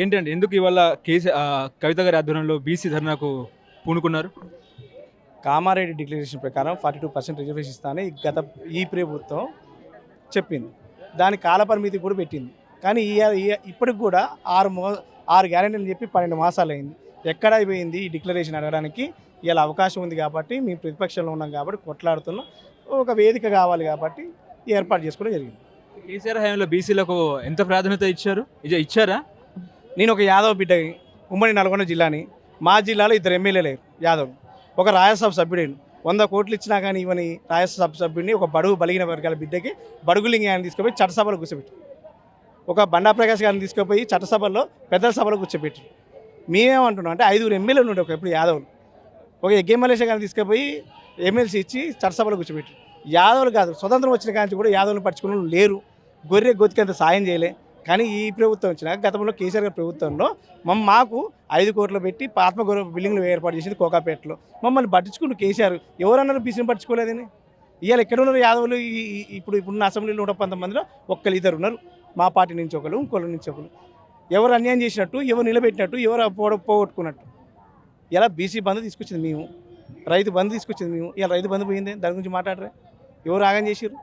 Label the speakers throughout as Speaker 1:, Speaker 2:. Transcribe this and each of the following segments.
Speaker 1: ఏంటండి ఎందుకు ఇవాళ కవిత గారి ఆధ్వర్యంలో బీసీ ధర్నాకు పూనుకున్నారు?
Speaker 2: కామారెడ్డి డిక్లరేషన్ ప్రకారం 42% రిజర్వేషన్ ఇస్తానని ఈ ప్రభుత్వం చెప్పింది. దాని కాలపరిమితి కూడా పెట్టింది. కానీ ఇప్పటికి కూడా 6 గ్యారెంటీలు చెప్పి 12 మాసాలు అయింది. ఎక్కడ అయిపోయింది ఈ డిక్లరేషన్ అడగడానికి? ఇలా అవకాశం ఉంది కాబట్టి మేము ప్రతిపక్షంలో ఉన్నాం కాబట్టి కొట్లాడుతున్నాం. ఒక వేదిక కావాలి కాబట్టి ఏర్పాటు చేసుకోవడం జరిగింది.
Speaker 1: కేసీఆర్ హయాంలో బీసీలకు ఎంత ప్రాధాన్యత ఇచ్చారా?
Speaker 2: నేను ఒక యాదవ్ బిడ్డని, ఉమ్మడి నల్గొండ జిల్లాని. మా జిల్లాలో 2 ఎమ్మెల్యేలు లేరు యాదవ్. ఒక రాజ్యసభ సభ్యుడేను. 100 కోట్లు ఇచ్చినా కానీ ఇవని రాజ్యసభ సభ్యుడిని ఒక బడుగు బలిగిన వర్గాల బిడ్డకి బడుగులింగి ఆయన తీసుకుపోయి చట్టసభలో కూర్చోబెట్టి, ఒక బండా ప్రకాష్ గారిని తీసుకుపోయి చట్టసభలో పెద్దల సభలో కూర్చోబెట్టి, మేమేమంటున్నాం అంటే 5 ఎమ్మెల్యేలు ఉండే ఎప్పుడు యాదవులు. ఒక ఎగ్గే మలేషియా గారిని తీసుకుపోయి ఎమ్మెల్సీ ఇచ్చి చట్టసభలో కూర్చోబెట్టి, యాదవులు కాదు స్వతంత్రం వచ్చిన కానీ కూడా యాదవులను పట్టుకుని లేరు. గొర్రె గొతికంత సాయం చేయలే. కానీ ఈ ప్రభుత్వం వచ్చినాక గతంలో కేసీఆర్ గారి ప్రభుత్వంలో మాకు 5 కోట్లు పెట్టి ఆత్మగౌరవ బిల్డింగ్లు ఏర్పాటు చేసింది కోకాపేటలో. మమ్మల్ని పట్టించుకుంటూ కేసీఆర్ ఎవరన్నారు బీసీని పట్టించుకోలేదని? ఇవాళ ఎక్కడ ఉన్నారు యాదవులు? ఇప్పుడున్న అసెంబ్లీలో 119 మందిలో 1-2 ఉన్నారు. మా పార్టీ నుంచి ఒకరు, ఇంకోళ్ళ నుంచి ఒకరు. ఎవరు అన్యాయం చేసినట్టు, ఎవరు నిలబెట్టినట్టు, ఎవరు పోగొట్టుకున్నట్టు. ఇలా బీసీ బంధు తీసుకొచ్చింది మేము, రైతు బంధు తీసుకొచ్చింది మేము. ఇలా రైతు బంధు పోయింది, దాని గురించి మాట్లాడరే? ఎవరు ఆగం చేసారు?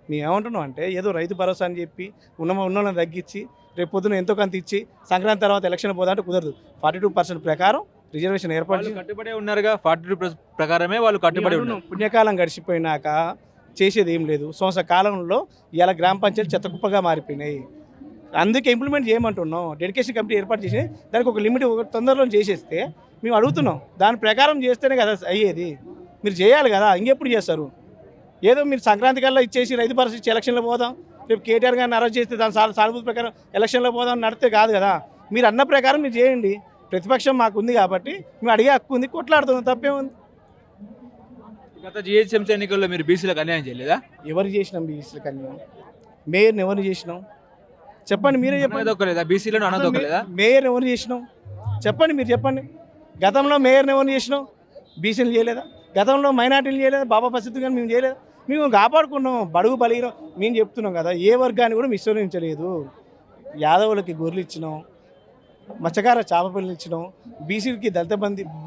Speaker 2: మేము ఏమంటున్నాం అంటే ఏదో రైతు భరోసా అని చెప్పి ఉన్నోళ్ళని తగ్గించి రేపు పొద్దున ఎంతో కొంత ఇచ్చి సంక్రాంతి తర్వాత ఎలక్షన్ పోదంటే కుదరదు. 42% ప్రకారం రిజర్వేషన్ ఏర్పాటు
Speaker 1: కట్టుబడే ఉన్నారుగా. 42% ప్రకారమే వాళ్ళు కట్టుబడి ఉన్నారు.
Speaker 2: పుణ్యకాలం గడిచిపోయినాక చేసేది ఏం లేదు. సంవత్సర కాలంలో ఇలా గ్రామ పంచాయతీ చెత్తకుప్పగా మారిపోయినాయి. అందుకే ఇంప్లిమెంట్ చేయమంటున్నాం. డెడికేషన్ కమిటీ ఏర్పాటు చేసి దానికి ఒక లిమిట్ తొందరలో చేసేస్తే మేము అడుగుతున్నాం. దాని ప్రకారం చేస్తేనే కదా అయ్యేది. మీరు చేయాలి కదా, ఇంకెప్పుడు చేస్తారు? ఏదో మీరు సంక్రాంతి కల్లా ఇచ్చేసి రైతు భరోసా ఇచ్చి ఎలక్షన్లో పోదాం, రేపు కేటీఆర్ గారిని అరెస్ట్ చేస్తే దాని సానుభూతి ప్రకారం ఎలక్షన్లో పోదాం నడితే కాదు కదా. మీరు అన్న ప్రకారం మీరు చేయండి. ప్రతిపక్షం మాకు ఉంది కాబట్టి మేము అడిగే హక్కు ఉంది, కొట్లాడుతున్నాం, తప్పే ఉంది.
Speaker 1: గత జిహెచ్ఎంసీ ఎన్నికల్లో మీరు బీసీలకు అన్యాయం చేయలేదా?
Speaker 2: ఎవరు చేసినాం బీసీలకు అన్యాయం? మేయర్ని ఎవరు చేసినాం చెప్పండి, మీరే చెప్పండి.
Speaker 1: బీసీలను అనదొక్కలేదా?
Speaker 2: మేయర్ని ఎవరు చేసినాం చెప్పండి, మీరు చెప్పండి. గతంలో మేయర్ని ఎవరు చేసినాం? బీసీలు చేయలేదా? గతంలో మైనార్టీలు చేయలేదా? బాబా పరిస్థితి కానీ మేము చేయలేదా? మేము కాపాడుకున్నాం. బడుగు బలిగినాం. మేము చెప్తున్నాం కదా, ఏ వర్గాన్ని కూడా విస్మరించలేదు. యాదవులకి గొర్రెలు ఇచ్చినాం, మత్స్యకార చేప పిల్లలు ఇచ్చినాం, బీసీలకి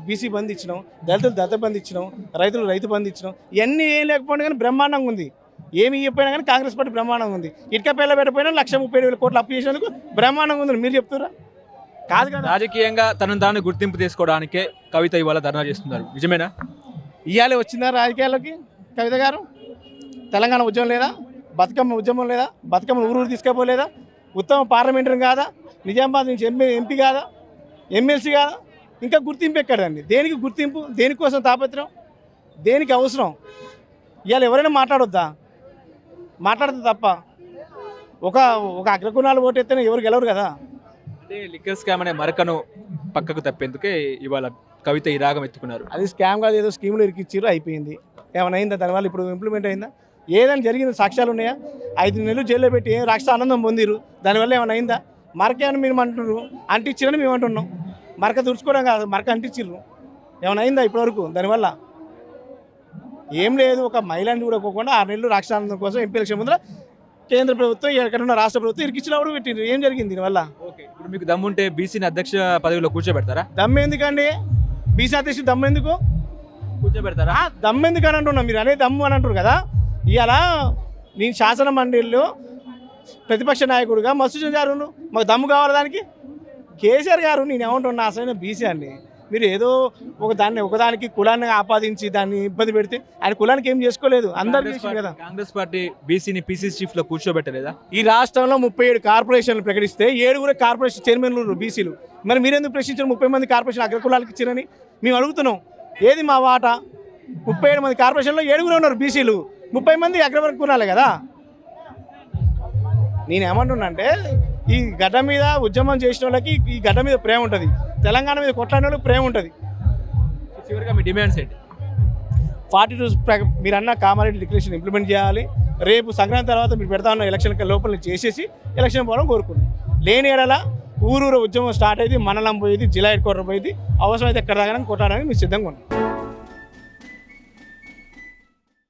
Speaker 2: బీసీ బంధు ఇచ్చినాం, దళితులు దళిత బంధు ఇచ్చినాం, రైతులు రైతు బంధు ఇచ్చినాం. ఇవన్నీ ఏం లేకపోయినా కానీ బ్రహ్మాండంగా ఉంది. ఏమి ఇవ్వకపోయినా కానీ కాంగ్రెస్ పార్టీ బ్రహ్మాండంగా ఉంది. ఇటుక పేర్ల పెట్టకపోయినా 1,30,000 కోట్లు అప్పు చేసినందుకు బ్రహ్మాండంగా ఉందని మీరు చెప్తారా? కాదు కదా.
Speaker 1: రాజకీయంగా తనను తాను గుర్తింపు తీసుకోవడానికే కవిత ఇవాళ ధర్నా చేస్తున్నారు, నిజమేనా?
Speaker 2: ఇవాళ వచ్చిందా రాజకీయాల్లోకి కవిత గారు? తెలంగాణ ఉద్యమం లేదా? బతుకమ్మ ఉద్యమం లేదా? బతుకమ్మ ఊరు తీసుకపోలేదా? ఉత్తమ పార్లమెంటరీ కాదా? నిజామాబాద్ నుంచి ఎంపీ కాదా? ఎమ్మెల్సీ కాదా? ఇంకా గుర్తింపు ఎక్కడండి? దేనికి గుర్తింపు? దేనికోసం తాపత్రం? దేనికి అవసరం? ఇవాళ ఎవరైనా మాట్లాడొద్దా? మాట్లాడితే తప్ప ఒక అగ్రకుణాలు ఓటెత్తేనే ఎవరు గెలవరు కదా.
Speaker 1: అంటే లిక్కర్ స్కామ్ అనే మరకను పక్కకు తప్పేందుకే ఇవాళ కవిత ఈ రాగం ఎత్తుకున్నారు.
Speaker 2: అది స్కామ్ కాదు, ఏదో స్కీమ్లో ఇరికిచ్చారు, అయిపోయింది. ఏమైనా అయిందా దానివల్ల? ఇప్పుడు ఇంప్లిమెంట్ అయిందా? ఏదైనా జరిగింది సాక్ష్యాలు ఉన్నాయా? 5 నెలలు జైల్లో పెట్టి రాష్ట్ర ఆనందం పొందిరు, దానివల్ల ఏమైనా అయిందా? మరక అని మీరు అంటున్నారు, అంటిచ్చిరని మేము అంటున్నాం. మరక తుడుచుకోవడం కాదు, మరక అంటించిర్రు. ఏమైనా అయిందా ఇప్పటివరకు దానివల్ల? ఏం లేదు. ఒక మహిళని చూడకోకుండా 6 నెలలు రాష్ట్ర ఆనందం కోసం ఎంపీ ఎలక్షన్ ముందర కేంద్ర ప్రభుత్వం ఎక్కడున్న రాష్ట్ర ప్రభుత్వం ఇరికిచ్చినప్పుడు పెట్టిండ్రు. ఏం జరిగింది దీనివల్ల?
Speaker 1: ఓకే, ఇప్పుడు మీకు దమ్ముంటే బీసీని అధ్యక్ష పదవిలో కూర్చోబెడతారా?
Speaker 2: దమ్ము ఎందుకండి? బీసీ అధ్యక్షుడు దమ్ము ఎందుకు
Speaker 1: కూర్చోబెడతారా?
Speaker 2: దమ్ము ఎందుకు అని అంటున్నాం. మీరు అనే దమ్ము అని అంటారు కదా. ఇవాళ నేను శాసన మండలిలో ప్రతిపక్ష నాయకుడిగా మసూద్ గారు మాకు దమ్ము కావాలి దానికి. కేసీఆర్ గారు నేను ఏమంటున్నా అసలు బీసీ అండి. మీరు ఏదో ఒకదానికి కులాన్ని ఆపాదించి దాన్ని ఇబ్బంది పెడితే ఆయన కులానికి ఏం చేసుకోలేదు, అందరూ చేసింది కదా.
Speaker 1: కాంగ్రెస్ పార్టీ బీసీని పీసీసీ చీఫ్ లో కూర్చోబెట్టలేదా?
Speaker 2: ఈ రాష్ట్రంలో 37 కార్పొరేషన్లు ప్రకటిస్తే 7 కార్పొరేషన్ చైర్మన్లు బీసీలు. మరి మీరెందుకు ప్రశ్నించారు 30 మంది కార్పొరేషన్ అగ్రకులాలకు ఇచ్చారని? మేము అడుగుతున్నాం. ఏది మా వాటా? 37 మంది కార్పొరేషన్లో 7 ఉన్నారు బీసీలు, 30 మంది అగ్రవర్గ కులాలే కదా. నేనేమంటున్నా అంటే ఈ గడ్డ మీద ఉద్యమం చేసిన వాళ్ళకి ఈ గడ్డ మీద ప్రేమ ఉంటుంది, తెలంగాణ మీద కొట్లాడిన వాళ్ళకి ప్రేమ ఉంటుంది.
Speaker 1: చివరిగా మీ డిమాండ్స్ ఏంటి?
Speaker 2: 42 మీరు అన్న కామారెడ్డి డిక్లరేషన్ ఇంప్లిమెంట్ చేయాలి. రేపు సంక్రాంతి తర్వాత మీరు పెడతా ఉన్న ఎలక్షన్ లోపల చేసేసి ఎలక్షన్ పోవడం కోరుకుంటున్నాం. లేని ఏడల ఊరూరు ఉద్యమం స్టార్ట్ అయ్యింది, మండలం పోయేది, జిల్లా హెడ్ క్వార్టర్ పోయేది, అవసరమైతే ఎక్కడ దాకా కొట్టాలని మీరు సిద్ధంగా ఉన్నాం.